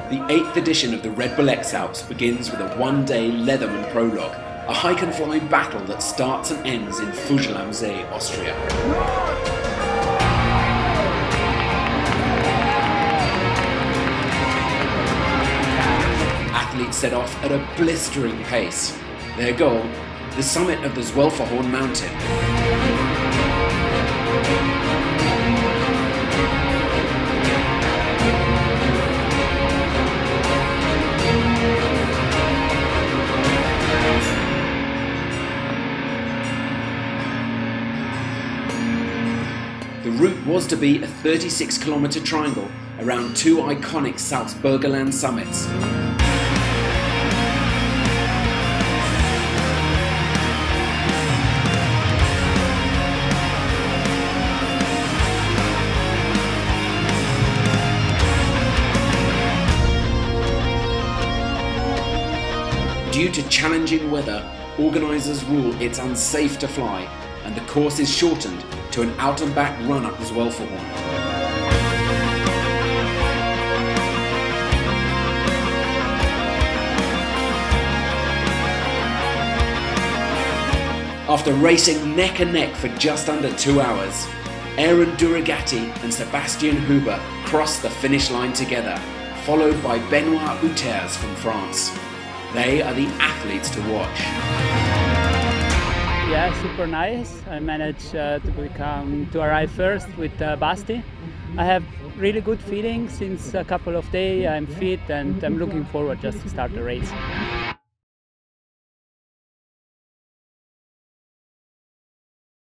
The 8th edition of the Red Bull X-Alps begins with a one-day Leatherman Prologue, a hike-and-fly battle that starts and ends in Fugel am See, Austria. Athletes set off at a blistering pace. Their goal, the summit of the Zwölferhorn mountain. The route was to be a 36-kilometre triangle around two iconic Salzburgerland summits. Due to challenging weather, organisers rule it's unsafe to fly, and the course is shortened to an out-and-back run up the Zwölferhorn. After racing neck and neck for just under 2 hours, Aaron Durogati and Sebastian Huber crossed the finish line together, followed by Benoît Outters from France. They are the athletes to watch. Yeah, super nice. I managed to arrive first with Basti. I have really good feeling since a couple of days. I'm fit and I'm looking forward just to start the race.